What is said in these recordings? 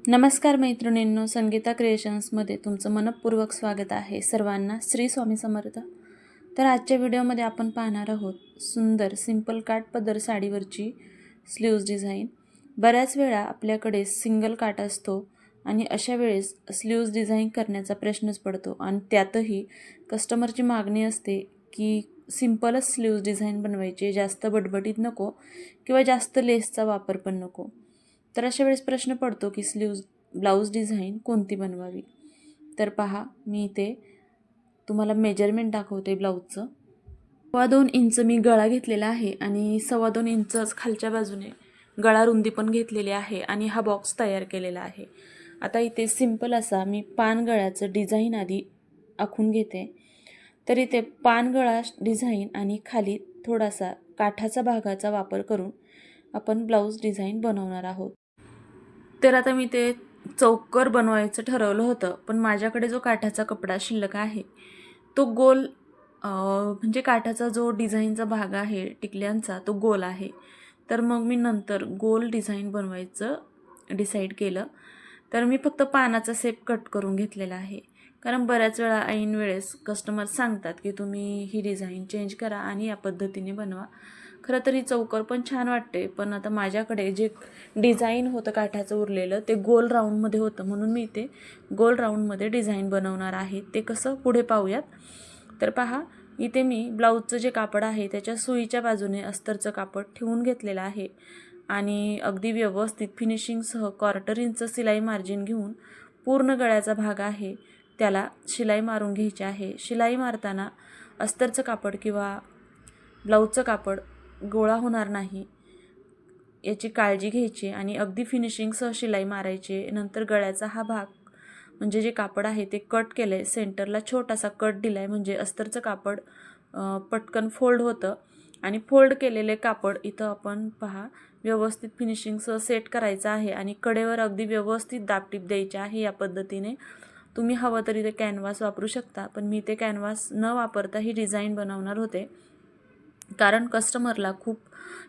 नमस्कार मैत्रिणींनो, संगीता क्रिएशन्समध्ये तुमचं मनपूर्वक स्वागत आहे. सर्वांना श्री स्वामी समर्थ. तर आजच्या व्हिडिओमध्ये आपण पाहणार आहोत सुंदर सिंपल काठ पदर साडीवरची स्लीव्ज डिझाईन. बऱ्याच वेळा आपल्याकडे सिंगल काठ असतो आणि अशा वेळेस स्लीव्ज डिझाईन करण्याचा प्रश्नच पडतो आणि त्यातही कस्टमरची मागणी असते की सिंपलच स्लीव्ज डिझाईन बनवायची, जास्त बटबटीत नको किंवा जास्त लेसचा वापर पण नको. तर अशा वेळेस प्रश्न पडतो की ब्लाऊज डिझाईन कोणती बनवावी. तर पहा, मी इथे तुम्हाला मेजरमेंट दाखवते ब्लाऊजचं. 2.25 इंच मी गळा घेतलेला आहे आणि 2.25 इंचच खालच्या बाजूने गळा रुंदी पण घेतलेली आहे आणि हा बॉक्स तयार केलेला आहे. आता इथे सिंपल असा मी पान गळ्याचं डिझाईन आधी आखून घेते. तर इथे पान गळा डिझाईन आणि खाली थोडासा काठाचा भागाचा वापर करून आपण ब्लाऊज डिझाईन बनवणार आहोत. तर आता मी ते चौकर बनवायचं ठरवलं होतं, पण माझ्याकडे जो काठाचा कपडा शिल्लक आहे तो गोल म्हणजे काठाचा जो डिझाईनचा भाग आहे टिकल्यांचा तो गोल आहे. तर मग मी नंतर गोल डिझाईन बनवायचं डिसाईड केलं. तर मी फक्त पानाचा शेप कट करून घेतलेला आहे, कारण बऱ्याच वेळा ऐन वेळेस कस्टमर सांगतात की तुम्ही ही डिझाईन चेंज करा आणि या पद्धतीने बनवा. खरं तर ही चौकर पण छान वाटते, पण आता माझ्याकडे जे डिझाईन होतं काठाचं उरलेलं ते गोल राऊंडमध्ये होतं, म्हणून मी ते गोल राऊंडमध्ये डिझाईन बनवणार आहे. ते कसं पुढे पाहूयात. तर पहा, इथे मी ब्लाऊजचं जे कापड आहे त्याच्या सुईच्या बाजूने अस्तरचं कापड ठेवून घेतलेलं आहे आणि अगदी व्यवस्थित फिनिशिंगसह 1/4 इंच शिलाई मार्जिन घेऊन पूर्ण गळ्याचा भाग आहे त्याला शिलाई मारून घ्यायची आहे. शिलाई मारताना अस्तरचं कापड किंवा ब्लाऊजचं कापड गोळा होणार नाही याची काळजी घ्यायची आणि अगदी फिनिशिंगसह शिलाई मारायची. नंतर गळ्याचा हा भाग म्हणजे जे कापड आहे ते कट केलं आहे, सेंटरला छोटासा कट दिला आहे म्हणजे अस्तरचं कापड पटकन फोल्ड होतं. आणि फोल्ड केलेले कापड इथं आपण पहा व्यवस्थित फिनिशिंगसह सेट करायचं आहे आणि कडेवर अगदी व्यवस्थित दाबटीप द्यायची आहे. या पद्धतीने तुम्ही हवं तरी ते कॅनव्हास वापरू शकता, पण मी ते कॅनव्हास न वापरता ही डिझाईन बनवणार होते, कारण कस्टमरला खूप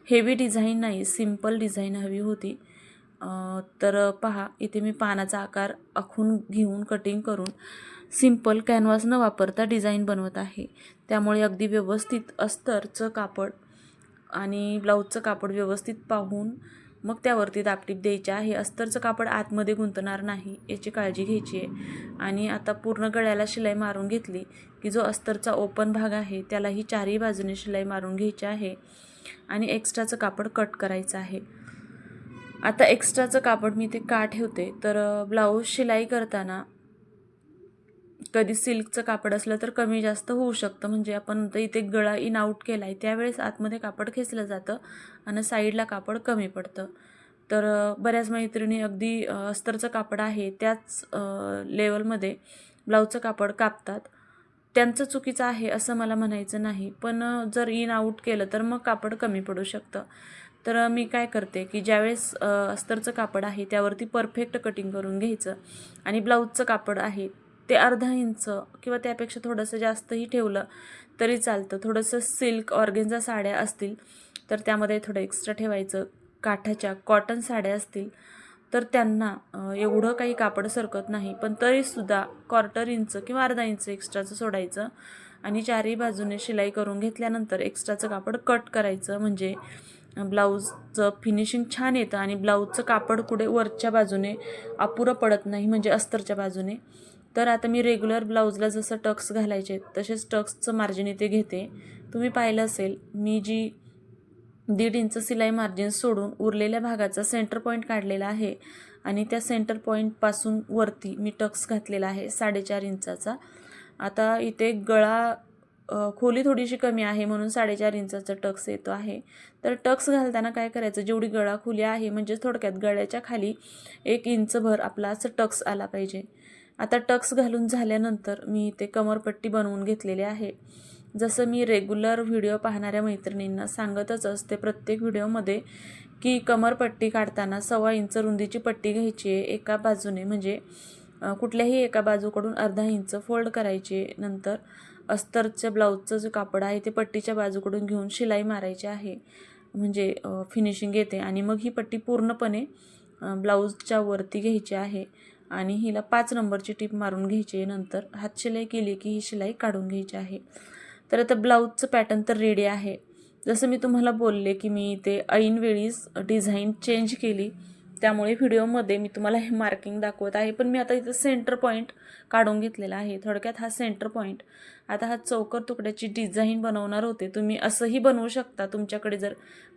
हेवी डिझाईन नाही, सिंपल डिझाईन हवी होती. तर पहा, इथे मी पानाचा आकार आखून घेऊन कटिंग करून सिंपल कॅनव्हास न वापरता डिझाईन बनवत आहे. त्यामुळे अगदी व्यवस्थित अस्तरचं कापड आणि ब्लाऊजचं कापड व्यवस्थित पाहून मग त्यावरती दाबटीप द्यायची आहे. अस्तरचं कापड आतमध्ये गुंतणार नाही याची काळजी घ्यायची आहे. आणि आता पूर्ण गळ्याला शिलाई मारून घेतली की जो अस्तरचा ओपन भाग आहे त्यालाही चारही बाजूने शिलाई मारून घ्यायची आहे आणि एक्स्ट्राचं कापड कट करायचं आहे. आता एक्स्ट्राचं कापड मी ते का ठेवते, तर ब्लाऊज शिलाई करताना कधी सिल्कचं कापड असलं तर कमी जास्त होऊ शकतं. म्हणजे आपण तर इथे गळा इन आऊट केला आहे त्यावेळेस आतमध्ये कापड खेचलं जातं आणि साईडला कापड कमी पडतं. तर बऱ्याच मैत्रिणी अगदी अस्तरचं कापड आहे त्याच लेवलमध्ये ब्लाऊजचं कापड कापतात. त्यांचं चुकीचं आहे असं मला म्हणायचं नाही, पण जर इन आऊट केलं तर मग कापड कमी पडू शकतं. तर मी काय करते की ज्यावेळेस अस्तरचं कापड आहे त्यावरती परफेक्ट कटिंग करून घ्यायचं आणि ब्लाऊजचं कापड आहे ते अर्धा इंच किंवा त्यापेक्षा थोडंसं जास्तही ठेवलं तरी चालतं. थोडंसं सिल्क ऑर्गेन्झा साड्या असतील तर त्यामध्ये थोडं एक्स्ट्रा ठेवायचं. काठाच्या कॉटन साड्या असतील तर त्यांना एवढं काही कापड सरकत नाही, पण तरीसुद्धा 1/4 इंच किंवा अर्धा इंच एक्स्ट्राचं सोडायचं आणि चारही बाजूने शिलाई करून घेतल्यानंतर एक्स्ट्राचं कापड कट करायचं. म्हणजे ब्लाऊजचं फिनिशिंग छान येतं आणि ब्लाऊजचं कापड कुठे वरच्या बाजूने अपुरं पडत नाही, म्हणजे अस्तरच्या बाजूने. तर आता मी रेग्युलर ब्लाऊजला जसं टक्स घालायचे तसेच टक्सचं मार्जिन इथे घेते. तुम्ही पाहिलं असेल मी जी 1.5 इंच शिलाई मार्जिन सोडून उरलेल्या भागाचा सेंटर पॉईंट काढलेला आहे आणि त्या सेंटर पॉईंटपासून वरती मी टक्स घातलेला आहे 4.5 इंचाचा. आता इथे गळा खोली थोडीशी कमी आहे म्हणून 4.5 इंचाचा टक्स येतो आहे. तर टक्स घालताना काय करायचं, जेवढी गळा खोली आहे म्हणजे थोडक्यात गळ्याच्या खाली 1 इंचभर आपला असं टक्स आला पाहिजे. आता टक्स घालून झाल्यानंतर मी इथे कमरपट्टी बनवून घेतलेली आहे. जसं मी रेग्युलर व्हिडिओ पाहणाऱ्या मैत्रिणींना सांगतच असते प्रत्येक व्हिडिओमध्ये की कमरपट्टी काढताना 1.25 इंच रुंदीची पट्टी घ्यायची आहे एका बाजूने, म्हणजे कुठल्याही एका बाजूकडून अर्धा इंच फोल्ड करायची. नंतर अस्तरच्या ब्लाऊजचं जे कापड आहे ते पट्टीच्या बाजूकडून घेऊन शिलाई मारायची आहे, म्हणजे फिनिशिंग येते आणि मग ही पट्टी पूर्णपणे ब्लाऊजच्या वरती घ्यायची आहे आणि हिला 5 नंबरची टीप मारून घ्यायची आहे. नंतर हात शिलाई केली की ही शिलाई काढून घ्यायची आहे. तर आता ब्लाऊजचं पॅटर्न तर रेडी आहे. जसं मी तुम्हाला बोलले की मी ते ऐनवेळीच डिझाईन चेंज केली, त्यामुळे व्हिडिओमध्ये मी तुम्हाला हे मार्किंग दाखवत आहे. पण मी आता इथं सेंटर पॉईंट काढून घेतलेला आहे. थोडक्यात हा सेंटर पॉईंट. आता हा चौकोर तुकड्याची डिझाईन बनवणार होते. तुम्ही असंही बनवू शकता तुमच्याकडे जर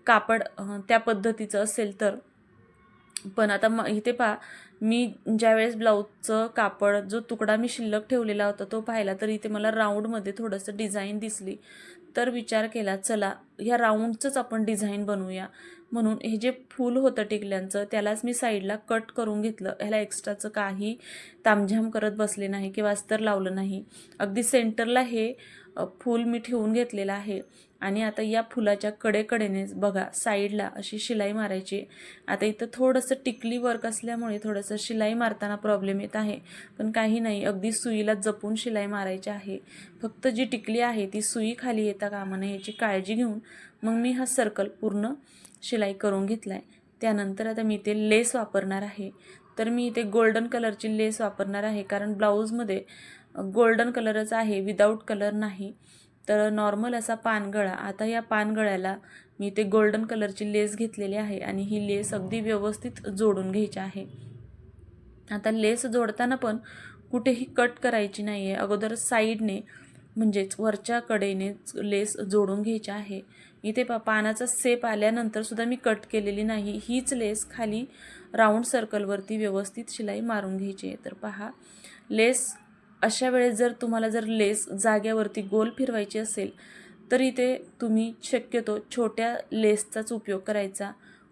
कापड त्या पद्धतीचं असेल तर. पण आता इथे पहा, मी ज्यावेळेस ब्लाऊजचं कापड जो तुकडा मी शिल्लक ठेवलेला होता तो पाहिला, तर इथे मला राऊंडमध्ये थोडंसं डिझाईन दिसली. तर विचार केला चला ह्या राऊंडचंच आपण डिझाईन बनवूया. म्हणून हे जे फूल होतं टिकल्यांचं त्यालाच मी साईडला कट करून घेतलं. ह्याला एक्स्ट्राचं काही तामझाम करत बसले नाही किंवा अस्तर लावलं नाही. अगदी सेंटरला हे फूल मी ठेवून घेतलेलं आहे. आणि आता या फुलाच्या कडेकडेनेच बघा साईडला अशी शिलाई मारायची. आता इथं थोडंसं टिकली वर्क असल्यामुळे थोडंसं शिलाई मारताना प्रॉब्लेम येत आहे, पण काही नाही, अगदी सुईला जपून शिलाई मारायची आहे. फक्त जी टिकली आहे ती सुई खाली येता कामा नये याची काळजी घेऊन मग मी हा सर्कल पूर्ण शिलाई करून घेतला आहे. त्यानंतर आता मी इथे लेस वापरणार आहे. तर मी इथे गोल्डन कलरची लेस वापरणार आहे, कारण ब्लाऊजमध्ये गोल्डन कलरच आहे, विदाऊट कलर नाही. तर नॉर्मल असा पानगळा. आता या पानगळ्याला मी ते गोल्डन कलरची लेस घेतलेली आहे आणि ही लेस अगदी व्यवस्थित जोडून घ्यायची आहे. आता लेस जोडताना पण कुठेही कट करायची नाही आहे. अगोदर साईडने म्हणजेच वरच्या कडेनेच लेस जोडून घ्यायची आहे. इथे पानाचा सेप आल्यानंतर सुद्धा मी कट केलेली नाही. हीच लेस खाली राऊंड सर्कलवरती व्यवस्थित शिलाई मारून घ्यायची आहे. तर पहा, लेस अशा वेळेस जर तुम्हाला लेस जाग्यावरती गोल फिरवायची असेल तर इथे तुम्ही शक्यतो छोट्या लेसचाच उपयोग करायचा.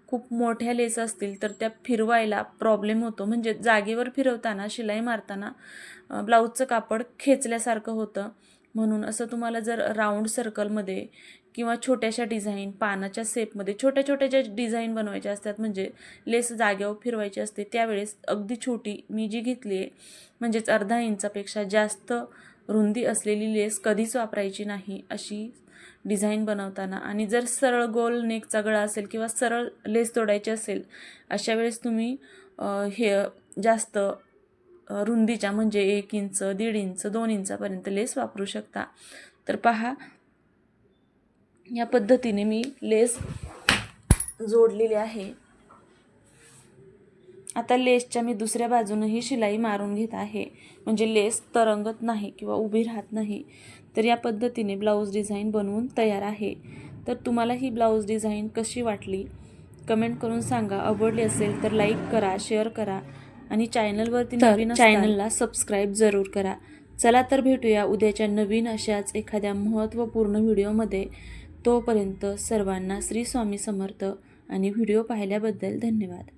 खूप मोठ्या लेस असतील तर त्या फिरवायला प्रॉब्लेम होतो, म्हणजे जागेवर फिरवताना शिलाई मारताना ब्लाऊजचं कापड खेचल्यासारखं होतं. म्हणून असं तुम्हाला जर राऊंड सर्कलमध्ये किंवा छोट्याशा डिझाईन पानाच्या सेपमध्ये छोट्या छोट्या ज्या डिझाईन बनवायच्या असतात, म्हणजे लेस जागेवर फिरवायची असते, त्यावेळेस अगदी छोटी मी जी घेतली आहे म्हणजेच अर्धा इंचापेक्षा जास्त रुंदी असलेली लेस कधीच वापरायची नाही अशी डिझाईन बनवताना. आणि जर सरळ गोल नेकचा गळा असेल किंवा सरळ लेस जोडायची असेल अशा वेळेस तुम्ही हे जास्त रुंदीच्या म्हणजे 1 इंच 1.5 इंच 2 इंचापर्यंत लेस वापरू शकता. तर पहा, या पद्धतीने मी लेस जोडलेली आहे. आता लेसच्या मी दुसऱ्या बाजूनही शिलाई मारून घेत आहे, म्हणजे लेस तरंगत नाही किंवा उभी राहत नाही. तर या पद्धतीने ब्लाऊज डिझाईन बनवून तयार आहे. तर तुम्हाला ही ब्लाऊज डिझाईन कशी वाटली कमेंट करून सांगा. आवडली असेल तर लाईक करा, शेअर करा आणि चॅनलवरती नवीन असाल चॅनलला सबस्क्राईब जरूर करा. चला तर भेटूया उद्याच्या नवीन अशाच एखाद्या महत्त्वपूर्ण व्हिडिओमध्ये. तोपर्यंत सर्वांना श्री स्वामी समर्थ आणि व्हिडिओ पाहिल्याबद्दल धन्यवाद.